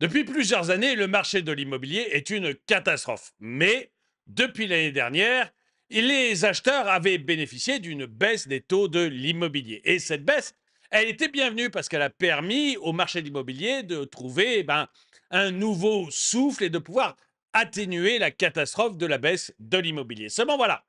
Depuis plusieurs années, le marché de l'immobilier est une catastrophe. Mais depuis l'année dernière, les acheteurs avaient bénéficié d'une baisse des taux de l'immobilier. Et cette baisse, elle était bienvenue parce qu'elle a permis au marché de l'immobilier de trouver un nouveau souffle et de pouvoir atténuer la catastrophe de la baisse de l'immobilier. Seulement voilà,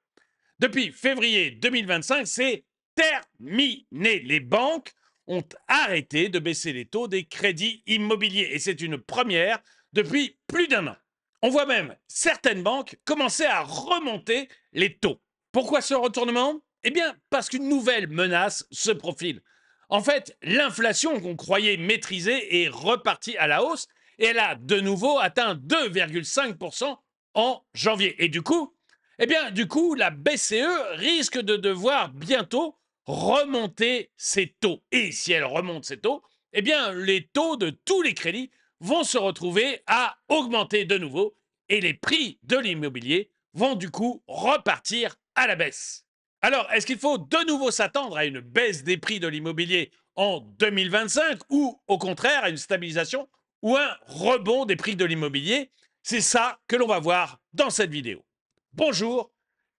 depuis février 2025, c'est terminé. Les banques ont arrêté de baisser les taux des crédits immobiliers et c'est une première depuis plus d'un an. On voit même certaines banques commencer à remonter les taux. Pourquoi ce retournement? Eh bien, parce qu'une nouvelle menace se profile. En fait, l'inflation qu'on croyait maîtrisée est repartie à la hausse et elle a de nouveau atteint 2,5% en janvier. Et du coup, la BCE risque de devoir bientôt remonter ses taux. Et si elle remonte ses taux, eh bien, les taux de tous les crédits vont se retrouver à augmenter de nouveau et les prix de l'immobilier vont du coup repartir à la baisse. Alors, est-ce qu'il faut de nouveau s'attendre à une baisse des prix de l'immobilier en 2025 ou au contraire à une stabilisation ou un rebond des prix de l'immobilier? C'est ça que l'on va voir dans cette vidéo. Bonjour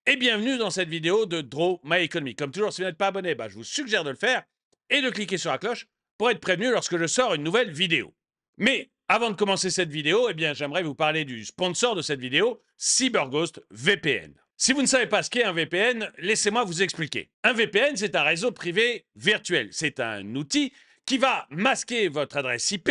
et bienvenue dans cette vidéo de Draw My Economy. Comme toujours, si vous n'êtes pas abonné, je vous suggère de le faire et de cliquer sur la cloche pour être prévenu lorsque je sors une nouvelle vidéo. Mais avant de commencer cette vidéo, j'aimerais vous parler du sponsor de cette vidéo, CyberGhost VPN. Si vous ne savez pas ce qu'est un VPN, laissez-moi vous expliquer. Un VPN, c'est un réseau privé virtuel. C'est un outil qui va masquer votre adresse IP,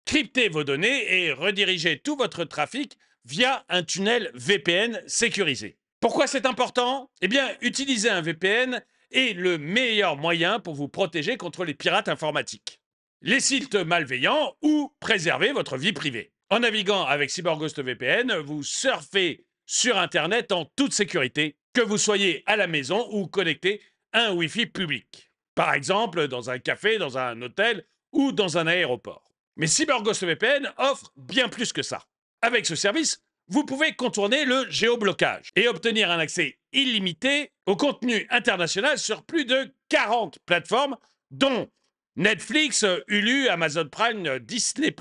crypter vos données et rediriger tout votre trafic via un tunnel VPN sécurisé. Pourquoi c'est important? Eh bien, utiliser un VPN est le meilleur moyen pour vous protéger contre les pirates informatiques, les sites malveillants ou préserver votre vie privée. En naviguant avec CyberGhost VPN, vous surfez sur Internet en toute sécurité, que vous soyez à la maison ou connecté à un Wi-Fi public. Par exemple, dans un café, dans un hôtel ou dans un aéroport. Mais CyberGhost VPN offre bien plus que ça. Avec ce service, vous pouvez contourner le géoblocage et obtenir un accès illimité au contenu international sur plus de 40 plateformes, dont Netflix, Hulu, Amazon Prime, Disney+,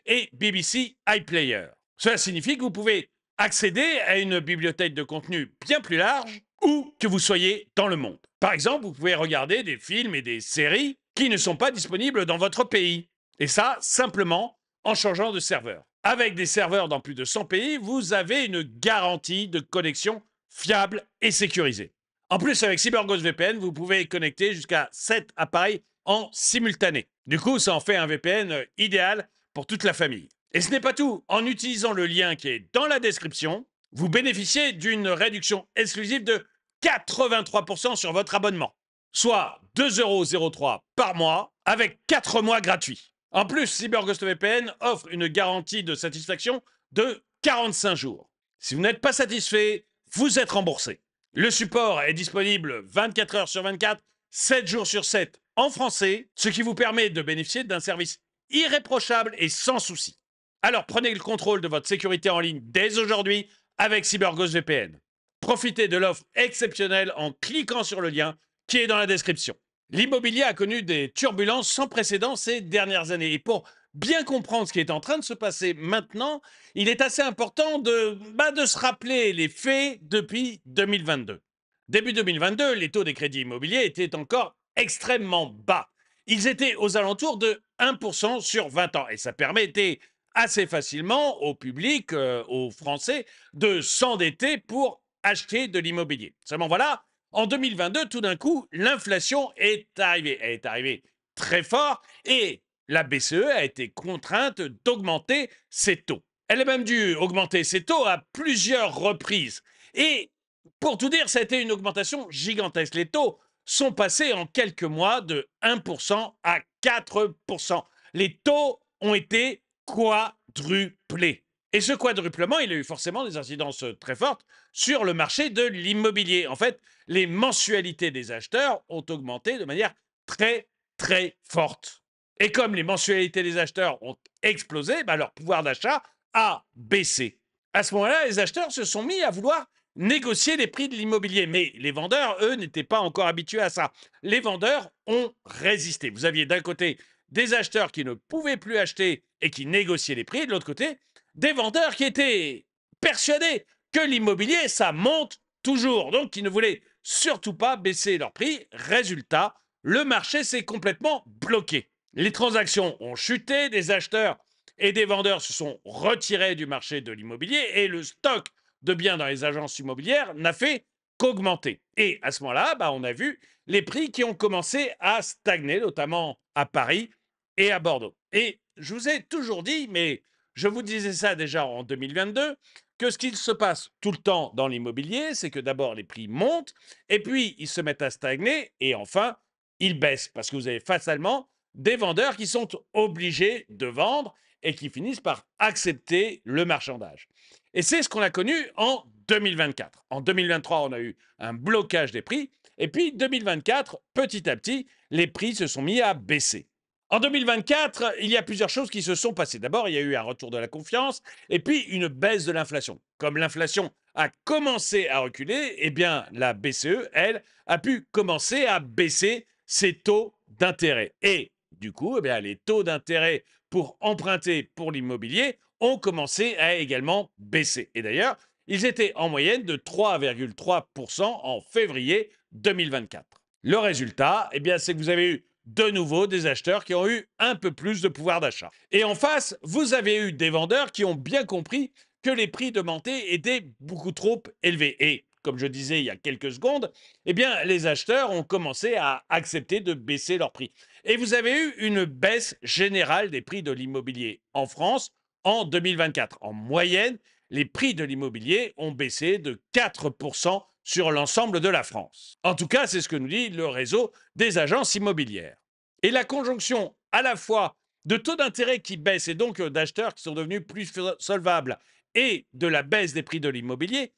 et BBC iPlayer. Cela signifie que vous pouvez accéder à une bibliothèque de contenu bien plus large où que vous soyez dans le monde. Par exemple, vous pouvez regarder des films et des séries qui ne sont pas disponibles dans votre pays. Et ça, simplement en changeant de serveur. Avec des serveurs dans plus de 100 pays, vous avez une garantie de connexion fiable et sécurisée. En plus, avec CyberGhost VPN, vous pouvez connecter jusqu'à 7 appareils en simultané. Du coup, ça en fait un VPN idéal pour toute la famille. Et ce n'est pas tout. En utilisant le lien qui est dans la description, vous bénéficiez d'une réduction exclusive de 83% sur votre abonnement, soit 2,03 € par mois avec 4 mois gratuits. En plus, CyberGhost VPN offre une garantie de satisfaction de 45 jours. Si vous n'êtes pas satisfait, vous êtes remboursé. Le support est disponible 24 heures sur 24, 7 jours sur 7 en français, ce qui vous permet de bénéficier d'un service irréprochable et sans souci. Alors prenez le contrôle de votre sécurité en ligne dès aujourd'hui avec CyberGhost VPN. Profitez de l'offre exceptionnelle en cliquant sur le lien qui est dans la description. L'immobilier a connu des turbulences sans précédent ces dernières années. Et pour bien comprendre ce qui est en train de se passer maintenant, il est assez important de se rappeler les faits depuis 2022. Début 2022, les taux des crédits immobiliers étaient encore extrêmement bas. Ils étaient aux alentours de 1% sur 20 ans. Et ça permettait assez facilement au public, aux Français, de s'endetter pour acheter de l'immobilier. Seulement voilà, en 2022, tout d'un coup, l'inflation est arrivée. Elle est arrivée très fort et la BCE a été contrainte d'augmenter ses taux. Elle a même dû augmenter ses taux à plusieurs reprises. Et pour tout dire, ça a été une augmentation gigantesque. Les taux sont passés en quelques mois de 1% à 4%. Les taux ont été quadruplés. Et ce quadruplement, il a eu forcément des incidences très fortes sur le marché de l'immobilier. En fait, les mensualités des acheteurs ont augmenté de manière très, très forte. Et comme les mensualités des acheteurs ont explosé, leur pouvoir d'achat a baissé. À ce moment-là, les acheteurs se sont mis à vouloir négocier les prix de l'immobilier. Mais les vendeurs, eux, n'étaient pas encore habitués à ça. Les vendeurs ont résisté. Vous aviez d'un côté des acheteurs qui ne pouvaient plus acheter et qui négociaient les prix, et de l'autre côté, des vendeurs qui étaient persuadés que l'immobilier, ça monte toujours, donc qui ne voulaient surtout pas baisser leurs prix. Résultat, le marché s'est complètement bloqué. Les transactions ont chuté, des acheteurs et des vendeurs se sont retirés du marché de l'immobilier et le stock de biens dans les agences immobilières n'a fait qu'augmenter. Et à ce moment-là, on a vu les prix qui ont commencé à stagner, notamment à Paris et à Bordeaux. Et je vous ai toujours dit, mais je vous disais ça déjà en 2022, que ce qui se passe tout le temps dans l'immobilier, c'est que d'abord les prix montent, et puis ils se mettent à stagner, et enfin ils baissent, parce que vous avez fatalement des vendeurs qui sont obligés de vendre et qui finissent par accepter le marchandage. Et c'est ce qu'on a connu en 2024. En 2023, on a eu un blocage des prix, et puis 2024, petit à petit, les prix se sont mis à baisser. En 2024, il y a plusieurs choses qui se sont passées. D'abord, il y a eu un retour de la confiance et puis une baisse de l'inflation. Comme l'inflation a commencé à reculer, eh bien, la BCE, elle, a pu commencer à baisser ses taux d'intérêt. Et du coup, les taux d'intérêt pour emprunter pour l'immobilier ont commencé à également baisser. Et d'ailleurs, ils étaient en moyenne de 3,3% en février 2024. Le résultat, c'est que vous avez eu de nouveau des acheteurs qui ont eu un peu plus de pouvoir d'achat. Et en face, vous avez eu des vendeurs qui ont bien compris que les prix demandés étaient beaucoup trop élevés. Et comme je disais il y a quelques secondes, les acheteurs ont commencé à accepter de baisser leurs prix. Et vous avez eu une baisse générale des prix de l'immobilier en France en 2024. En moyenne, les prix de l'immobilier ont baissé de 4% sur l'ensemble de la France. En tout cas, c'est ce que nous dit le réseau des agences immobilières. Et la conjonction à la fois de taux d'intérêt qui baissent et donc d'acheteurs qui sont devenus plus solvables et de la baisse des prix de l'immobilier,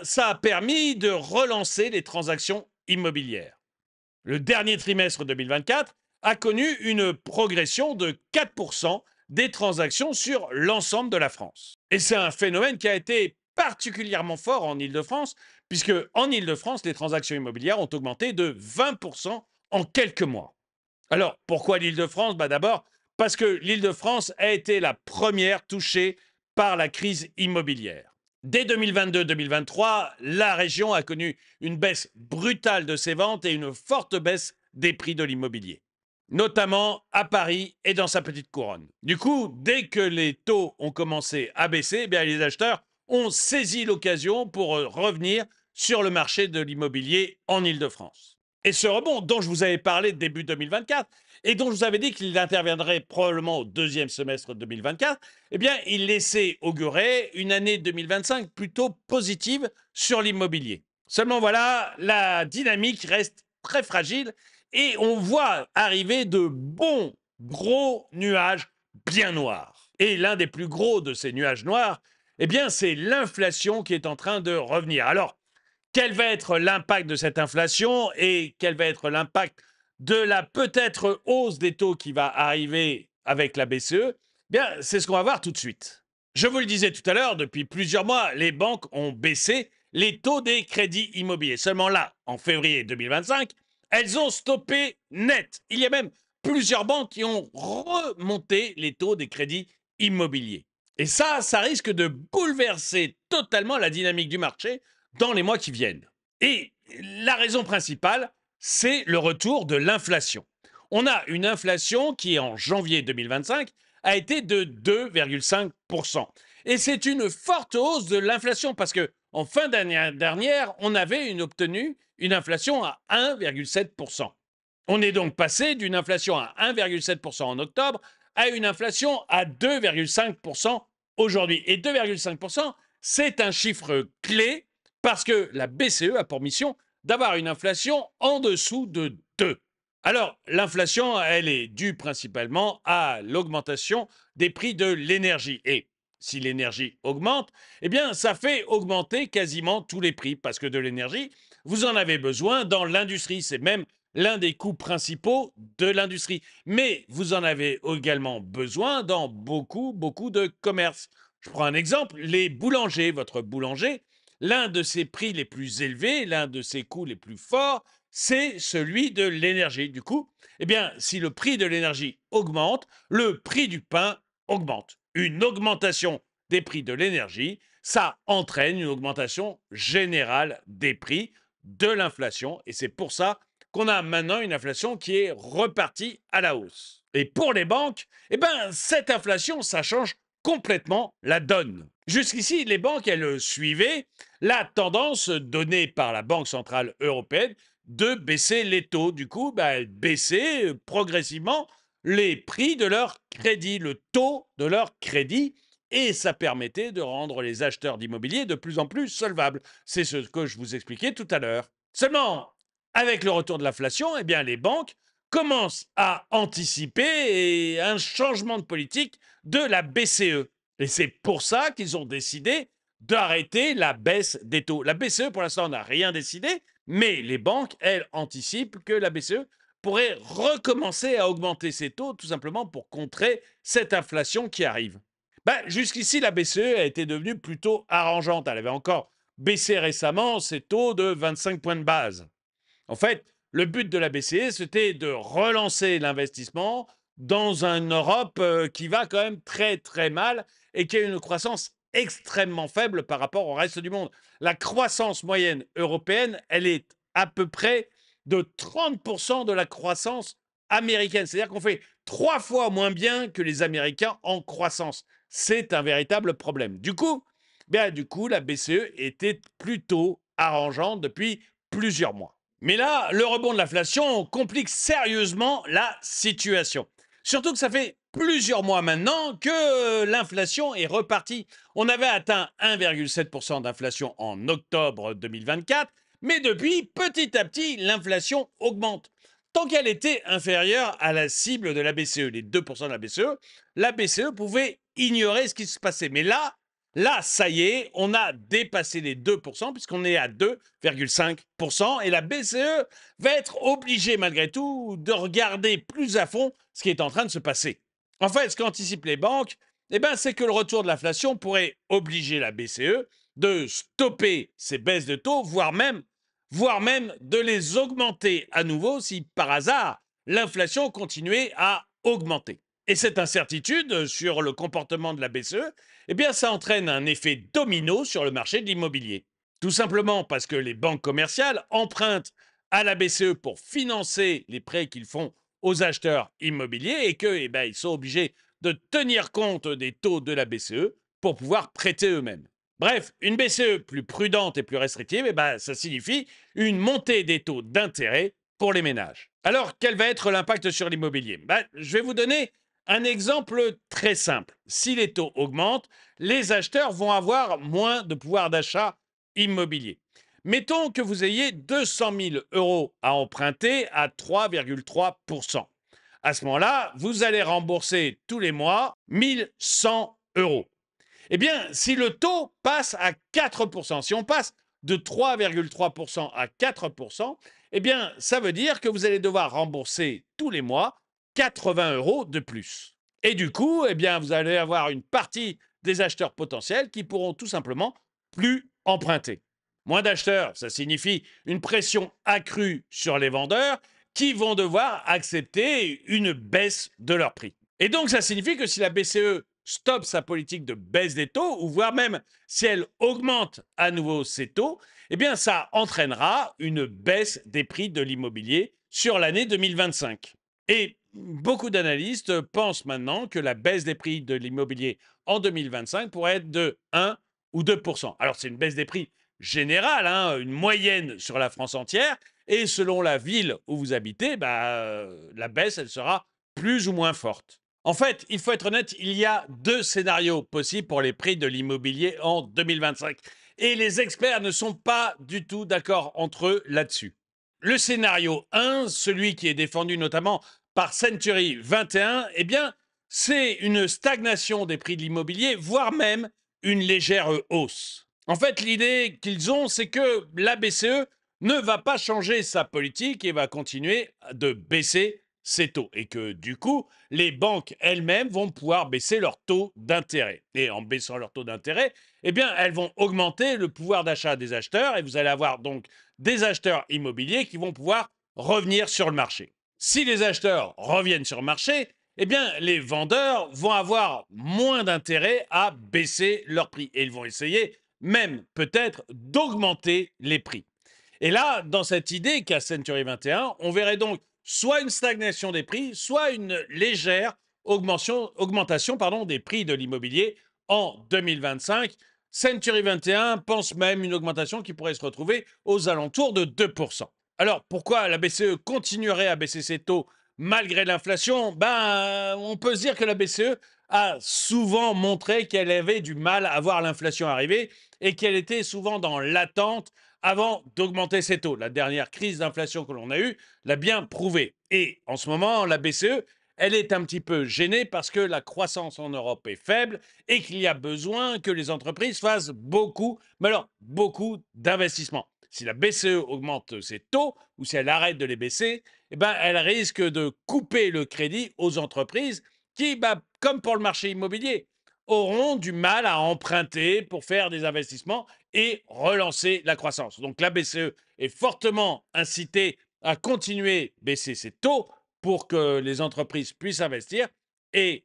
ça a permis de relancer les transactions immobilières. Le dernier trimestre 2024 a connu une progression de 4% des transactions sur l'ensemble de la France. Et c'est un phénomène qui a été particulièrement fort en Île-de-France, puisque en Île-de-France, les transactions immobilières ont augmenté de 20% en quelques mois. Alors, pourquoi l'Île-de-France? D'abord, parce que l'Île-de-France a été la première touchée par la crise immobilière. Dès 2022-2023, la région a connu une baisse brutale de ses ventes et une forte baisse des prix de l'immobilier, notamment à Paris et dans sa petite couronne. Du coup, dès que les taux ont commencé à baisser, les acheteurs ont saisi l'occasion pour revenir sur le marché de l'immobilier en Île-de-France. Et ce rebond dont je vous avais parlé début 2024 et dont je vous avais dit qu'il interviendrait probablement au deuxième semestre 2024, il laissait augurer une année 2025 plutôt positive sur l'immobilier. Seulement voilà, la dynamique reste très fragile et on voit arriver de bons gros nuages bien noirs. Et l'un des plus gros de ces nuages noirs, c'est l'inflation qui est en train de revenir. Alors, quel va être l'impact de cette inflation et quel va être l'impact de la peut-être hausse des taux qui va arriver avec la BCE? C'est ce qu'on va voir tout de suite. Je vous le disais tout à l'heure, depuis plusieurs mois, les banques ont baissé les taux des crédits immobiliers. Seulement là, en février 2025, elles ont stoppé net. Il y a même plusieurs banques qui ont remonté les taux des crédits immobiliers. Et ça risque de bouleverser totalement la dynamique du marché dans les mois qui viennent. Et la raison principale, c'est le retour de l'inflation. On a une inflation qui, en janvier 2025, a été de 2,5%. Et c'est une forte hausse de l'inflation parce que en fin d'année dernière, on avait obtenu une inflation à 1,7%. On est donc passé d'une inflation à 1,7% en octobre à une inflation à 2,5% aujourd'hui. Et 2,5%, c'est un chiffre clé parce que la BCE a pour mission d'avoir une inflation en dessous de 2. Alors, l'inflation, elle est due principalement à l'augmentation des prix de l'énergie. Et si l'énergie augmente, ça fait augmenter quasiment tous les prix parce que de l'énergie, vous en avez besoin dans l'industrie. C'est même l'un des coûts principaux de l'industrie. Mais vous en avez également besoin dans beaucoup de commerces. Je prends un exemple, les boulangers. Votre boulanger, l'un de ses prix les plus élevés, l'un de ses coûts les plus forts, c'est celui de l'énergie. Du coup, eh bien, si le prix de l'énergie augmente, le prix du pain augmente. Une augmentation des prix de l'énergie, ça entraîne une augmentation générale des prix, de l'inflation, et c'est pour ça qu'on a maintenant une inflation qui est repartie à la hausse. Et pour les banques, eh ben, cette inflation, ça change complètement la donne. Jusqu'ici, les banques, elles suivaient la tendance donnée par la Banque centrale européenne de baisser les taux. Du coup, elles baissaient progressivement les prix de leur crédit, le taux de leur crédit, et ça permettait de rendre les acheteurs d'immobilier de plus en plus solvables. C'est ce que je vous expliquais tout à l'heure. Seulement, avec le retour de l'inflation, eh bien, les banques commencent à anticiper un changement de politique de la BCE. Et c'est pour ça qu'ils ont décidé d'arrêter la baisse des taux. La BCE, pour l'instant, n'a rien décidé, mais les banques, elles, anticipent que la BCE pourrait recommencer à augmenter ses taux, tout simplement pour contrer cette inflation qui arrive. Jusqu'ici, la BCE a été devenue plutôt arrangeante. Elle avait encore baissé récemment ses taux de 25 points de base. En fait, le but de la BCE, c'était de relancer l'investissement dans une Europe qui va quand même très très mal et qui a une croissance extrêmement faible par rapport au reste du monde. La croissance moyenne européenne, elle est à peu près de 30% de la croissance américaine. C'est-à-dire qu'on fait 3 fois moins bien que les Américains en croissance. C'est un véritable problème. Du coup, la BCE était plutôt arrangeante depuis plusieurs mois. Mais là, le rebond de l'inflation complique sérieusement la situation. Surtout que ça fait plusieurs mois maintenant que l'inflation est repartie. On avait atteint 1,7% d'inflation en octobre 2024, mais depuis, petit à petit, l'inflation augmente. Tant qu'elle était inférieure à la cible de la BCE, les 2% de la BCE pouvait ignorer ce qui se passait. Mais là, ça y est, on a dépassé les 2% puisqu'on est à 2,5% et la BCE va être obligée malgré tout de regarder plus à fond ce qui est en train de se passer. En fait, ce qu'anticipent les banques, c'est que le retour de l'inflation pourrait obliger la BCE de stopper ces baisses de taux, voire même de les augmenter à nouveau si par hasard l'inflation continuait à augmenter. Et cette incertitude sur le comportement de la BCE, ça entraîne un effet domino sur le marché de l'immobilier. Tout simplement parce que les banques commerciales empruntent à la BCE pour financer les prêts qu'ils font aux acheteurs immobiliers et qu'ils sont obligés de tenir compte des taux de la BCE pour pouvoir prêter eux-mêmes. Bref, une BCE plus prudente et plus restrictive, ça signifie une montée des taux d'intérêt pour les ménages. Alors, quel va être l'impact sur l'immobilier? Je vais vous donner un exemple très simple. Si les taux augmentent, les acheteurs vont avoir moins de pouvoir d'achat immobilier. Mettons que vous ayez 200 000 euros à emprunter à 3,3%. À ce moment-là, vous allez rembourser tous les mois 1100 euros. Si le taux passe à 4%, si on passe de 3,3% à 4%, ça veut dire que vous allez devoir rembourser tous les mois 80 euros de plus. Et du coup, vous allez avoir une partie des acheteurs potentiels qui pourront tout simplement plus emprunter. Moins d'acheteurs, ça signifie une pression accrue sur les vendeurs qui vont devoir accepter une baisse de leur prix. Et donc, ça signifie que si la BCE stoppe sa politique de baisse des taux, ou voire même si elle augmente à nouveau ses taux, ça entraînera une baisse des prix de l'immobilier sur l'année 2025. Et beaucoup d'analystes pensent maintenant que la baisse des prix de l'immobilier en 2025 pourrait être de 1 ou 2%. Alors, c'est une baisse des prix générale, une moyenne sur la France entière, et selon la ville où vous habitez, la baisse, elle sera plus ou moins forte. En fait, il faut être honnête, il y a 2 scénarios possibles pour les prix de l'immobilier en 2025. Et les experts ne sont pas du tout d'accord entre eux là-dessus. Le scénario 1, celui qui est défendu notamment par Century 21, c'est une stagnation des prix de l'immobilier, voire même une légère hausse. En fait, l'idée qu'ils ont, c'est que la BCE ne va pas changer sa politique et va continuer de baisser ces taux et que du coup, les banques elles-mêmes vont pouvoir baisser leur taux d'intérêt. Et en baissant leur taux d'intérêt, eh bien, elles vont augmenter le pouvoir d'achat des acheteurs et vous allez avoir donc des acheteurs immobiliers qui vont pouvoir revenir sur le marché. Si les acheteurs reviennent sur le marché, eh bien, les vendeurs vont avoir moins d'intérêt à baisser leurs prix et ils vont essayer même peut-être d'augmenter les prix. Et là, dans cette idée qu'a Century 21, on verrait donc soit une stagnation des prix, soit une légère augmentation des prix de l'immobilier en 2025. Century 21 pense même une augmentation qui pourrait se retrouver aux alentours de 2%. Alors pourquoi la BCE continuerait à baisser ses taux malgré l'inflation? On peut se dire que la BCE a souvent montré qu'elle avait du mal à voir l'inflation arriver et qu'elle était souvent dans l'attente avant d'augmenter ses taux. La dernière crise d'inflation que l'on a eue l'a bien prouvé. Et en ce moment, la BCE, elle est un petit peu gênée parce que la croissance en Europe est faible et qu'il y a besoin que les entreprises fassent beaucoup, mais alors beaucoup d'investissements. Si la BCE augmente ses taux ou si elle arrête de les baisser, elle risque de couper le crédit aux entreprises qui, comme pour le marché immobilier, auront du mal à emprunter pour faire des investissements et relancer la croissance. Donc la BCE est fortement incitée à continuer à baisser ses taux pour que les entreprises puissent investir et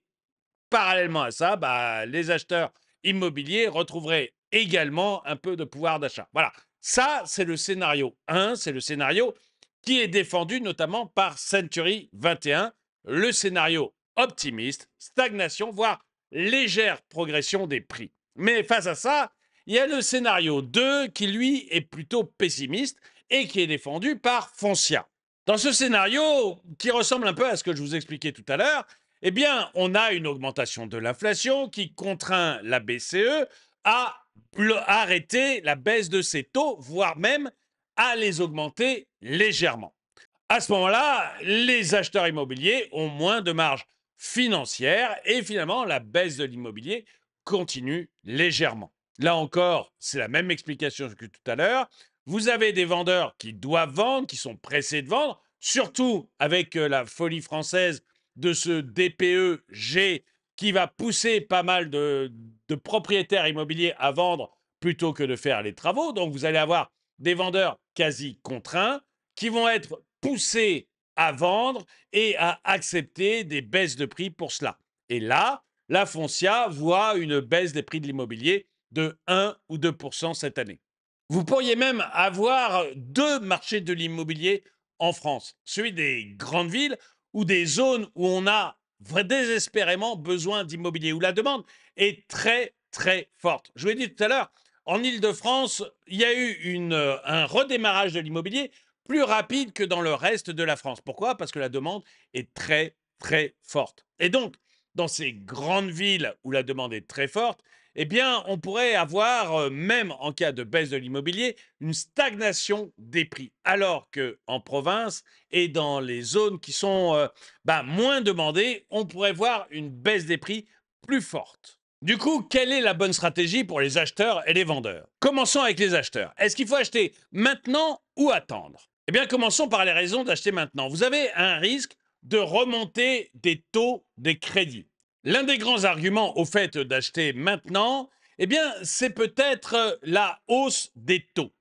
parallèlement à ça, les acheteurs immobiliers retrouveraient également un peu de pouvoir d'achat. Voilà, ça c'est le scénario 1, c'est le scénario qui est défendu notamment par Century 21, le scénario optimiste, stagnation, voire légère progression des prix. Mais face à ça, il y a le scénario 2 qui, lui, est plutôt pessimiste et qui est défendu par Foncia. Dans ce scénario, qui ressemble un peu à ce que je vous expliquais tout à l'heure, eh bien, on a une augmentation de l'inflation qui contraint la BCE à arrêter la baisse de ses taux, voire même à les augmenter légèrement. À ce moment-là, les acheteurs immobiliers ont moins de marge financière et finalement, la baisse de l'immobilier continue légèrement. Là encore, c'est la même explication que tout à l'heure. Vous avez des vendeurs qui doivent vendre, qui sont pressés de vendre, surtout avec la folie française de ce DPE-G qui va pousser pas mal de propriétaires immobiliers à vendre plutôt que de faire les travaux. Donc, vous allez avoir des vendeurs quasi contraints qui vont être poussés à vendre et à accepter des baisses de prix pour cela. Et là, la Foncia voit une baisse des prix de l'immobilier de 1 ou 2 cette année. Vous pourriez même avoir deux marchés de l'immobilier en France, celui des grandes villes ou des zones où on a désespérément besoin d'immobilier, où la demande est très très forte. Je vous l'ai dit tout à l'heure, en Île-de-France, il y a eu un redémarrage de l'immobilier plus rapide que dans le reste de la France. Pourquoi? Parce que la demande est très très forte. Et donc, dans ces grandes villes où la demande est très forte, eh bien, on pourrait avoir, même en cas de baisse de l'immobilier, une stagnation des prix. Alors qu'en province et dans les zones qui sont moins demandées, on pourrait voir une baisse des prix plus forte. Du coup, quelle est la bonne stratégie pour les acheteurs et les vendeurs? Commençons avec les acheteurs. Est-ce qu'il faut acheter maintenant ou attendre? Eh bien, commençons par les raisons d'acheter maintenant. Vous avez un risque de remonter des taux des crédits. L'un des grands arguments au fait d'acheter maintenant, eh bien, c'est peut-être la hausse des taux.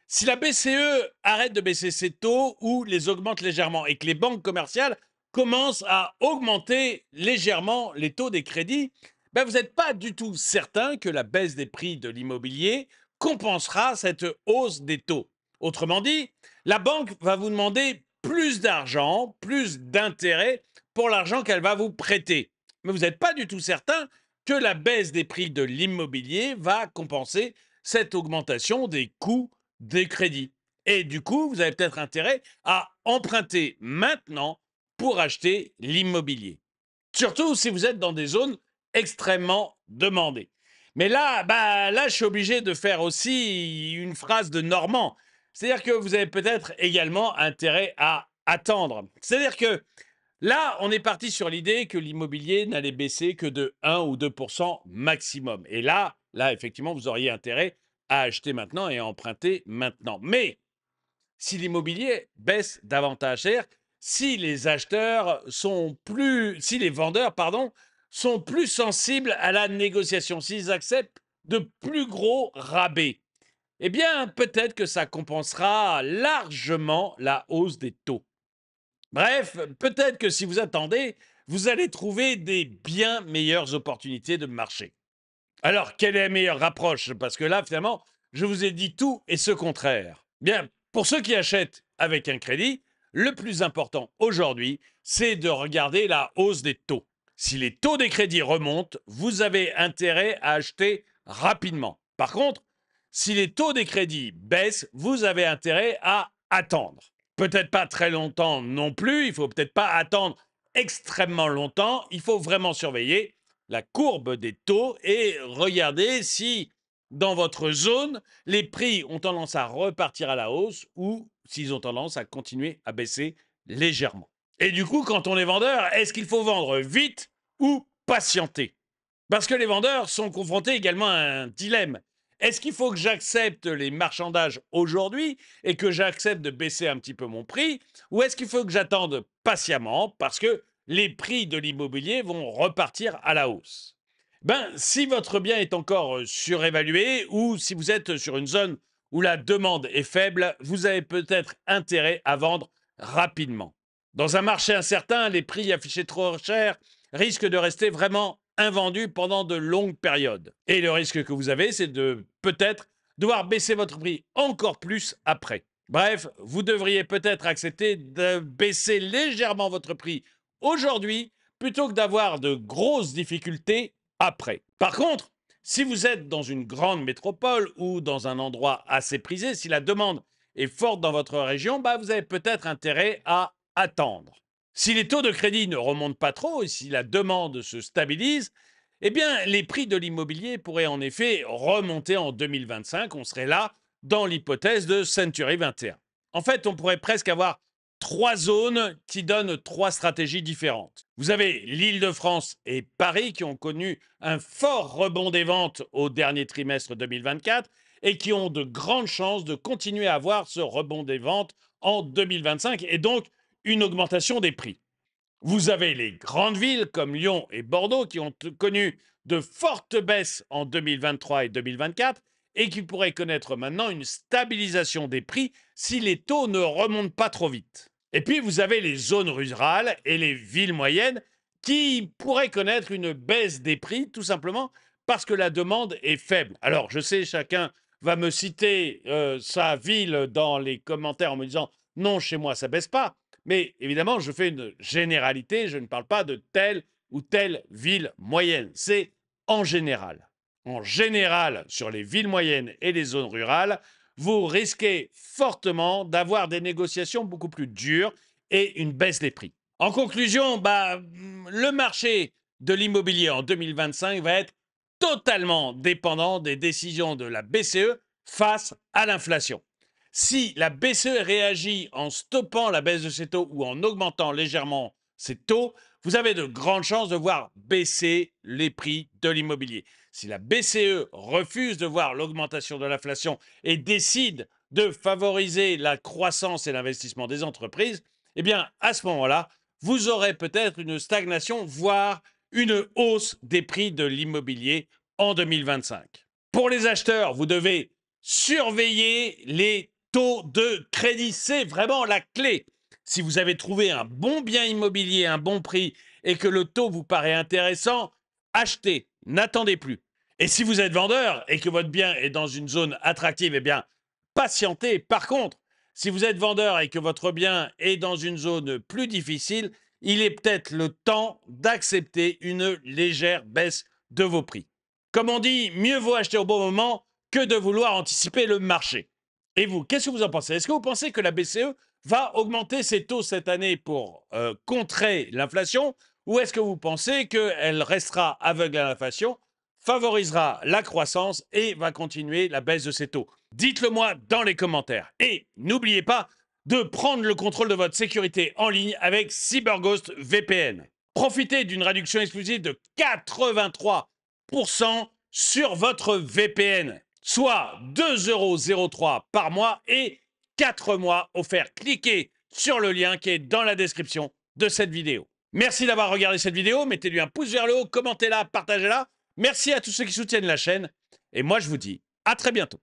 Si la BCE arrête de baisser ses taux ou les augmente légèrement et que les banques commerciales commencent à augmenter légèrement les taux des crédits, vous n'êtes pas du tout certain que la baisse des prix de l'immobilier compensera cette hausse des taux. Autrement dit, la banque va vous demander plus d'argent, plus d'intérêt pour l'argent qu'elle va vous prêter. Mais vous n'êtes pas du tout certain que la baisse des prix de l'immobilier va compenser cette augmentation des coûts des crédits. Et du coup, vous avez peut-être intérêt à emprunter maintenant pour acheter l'immobilier. Surtout si vous êtes dans des zones extrêmement demandées. Mais là, je suis obligé de faire aussi une phrase de Normand. C'est-à-dire que vous avez peut-être également intérêt à attendre. C'est-à-dire que là, on est parti sur l'idée que l'immobilier n'allait baisser que de 1 ou 2 maximum. Et là, effectivement, vous auriez intérêt à acheter maintenant et à emprunter maintenant. Mais si l'immobilier baisse davantage cher, si les acheteurs sont plus, si les vendeurs, pardon, sont plus sensibles à la négociation, s'ils acceptent de plus gros rabais. Eh bien, peut-être que ça compensera largement la hausse des taux. Bref, peut-être que si vous attendez, vous allez trouver des bien meilleures opportunités de marché. Alors, quelle est la meilleure approche? Parce que là, finalement, je vous ai dit tout et ce contraire. Bien, pour ceux qui achètent avec un crédit, le plus important aujourd'hui, c'est de regarder la hausse des taux. Si les taux des crédits remontent, vous avez intérêt à acheter rapidement. Par contre, si les taux des crédits baissent, vous avez intérêt à attendre. Peut-être pas très longtemps non plus, il faut peut-être pas attendre extrêmement longtemps, il faut vraiment surveiller la courbe des taux et regarder si dans votre zone, les prix ont tendance à repartir à la hausse ou s'ils ont tendance à continuer à baisser légèrement. Et du coup, quand on est vendeur, est-ce qu'il faut vendre vite ou patienter? Parce que les vendeurs sont confrontés également à un dilemme. Est-ce qu'il faut que j'accepte les marchandages aujourd'hui et que j'accepte de baisser un petit peu mon prix, ou est-ce qu'il faut que j'attende patiemment parce que les prix de l'immobilier vont repartir à la hausse? Ben, si votre bien est encore surévalué ou si vous êtes sur une zone où la demande est faible, vous avez peut-être intérêt à vendre rapidement. Dans un marché incertain, les prix affichés trop chers risquent de rester vraiment invendus pendant de longues périodes. Et le risque que vous avez, c'est de peut-être devoir baisser votre prix encore plus après. Bref, vous devriez peut-être accepter de baisser légèrement votre prix aujourd'hui plutôt que d'avoir de grosses difficultés après. Par contre, si vous êtes dans une grande métropole ou dans un endroit assez prisé, si la demande est forte dans votre région, bah vous avez peut-être intérêt à attendre. Si les taux de crédit ne remontent pas trop et si la demande se stabilise, eh bien, les prix de l'immobilier pourraient en effet remonter en 2025. On serait là dans l'hypothèse de Century 21. En fait, on pourrait presque avoir trois zones qui donnent trois stratégies différentes. Vous avez l'Île-de-France et Paris qui ont connu un fort rebond des ventes au dernier trimestre 2024 et qui ont de grandes chances de continuer à avoir ce rebond des ventes en 2025 et donc une augmentation des prix. Vous avez les grandes villes comme Lyon et Bordeaux qui ont connu de fortes baisses en 2023 et 2024 et qui pourraient connaître maintenant une stabilisation des prix si les taux ne remontent pas trop vite. Et puis vous avez les zones rurales et les villes moyennes qui pourraient connaître une baisse des prix tout simplement parce que la demande est faible. Alors je sais, chacun va me citer sa ville dans les commentaires en me disant non, chez moi ça baisse pas. Mais évidemment, je fais une généralité, je ne parle pas de telle ou telle ville moyenne. C'est en général. En général, sur les villes moyennes et les zones rurales, vous risquez fortement d'avoir des négociations beaucoup plus dures et une baisse des prix. En conclusion, le marché de l'immobilier en 2025 va être totalement dépendant des décisions de la BCE face à l'inflation. Si la BCE réagit en stoppant la baisse de ses taux ou en augmentant légèrement ses taux, vous avez de grandes chances de voir baisser les prix de l'immobilier. Si la BCE refuse de voir l'augmentation de l'inflation et décide de favoriser la croissance et l'investissement des entreprises, eh bien, à ce moment-là, vous aurez peut-être une stagnation, voire une hausse des prix de l'immobilier en 2025. Pour les acheteurs, vous devez surveiller les taux de crédit. C'est vraiment la clé. Si vous avez trouvé un bon bien immobilier, un bon prix, et que le taux vous paraît intéressant, achetez, n'attendez plus. Et si vous êtes vendeur et que votre bien est dans une zone attractive, eh bien, patientez. Par contre, si vous êtes vendeur et que votre bien est dans une zone plus difficile, il est peut-être le temps d'accepter une légère baisse de vos prix. Comme on dit, mieux vaut acheter au bon moment que de vouloir anticiper le marché. Et vous, qu'est-ce que vous en pensez? Est-ce que vous pensez que la BCE va augmenter ses taux cette année pour contrer l'inflation? Ou est-ce que vous pensez qu'elle restera aveugle à l'inflation, favorisera la croissance et va continuer la baisse de ses taux? Dites-le moi dans les commentaires. Et n'oubliez pas de prendre le contrôle de votre sécurité en ligne avec CyberGhost VPN. Profitez d'une réduction exclusive de 83% sur votre VPN, soit 2,03 € par mois et 4 mois offerts. Cliquez sur le lien qui est dans la description de cette vidéo. Merci d'avoir regardé cette vidéo, mettez-lui un pouce vers le haut, commentez-la, partagez-la. Merci à tous ceux qui soutiennent la chaîne, et moi je vous dis à très bientôt.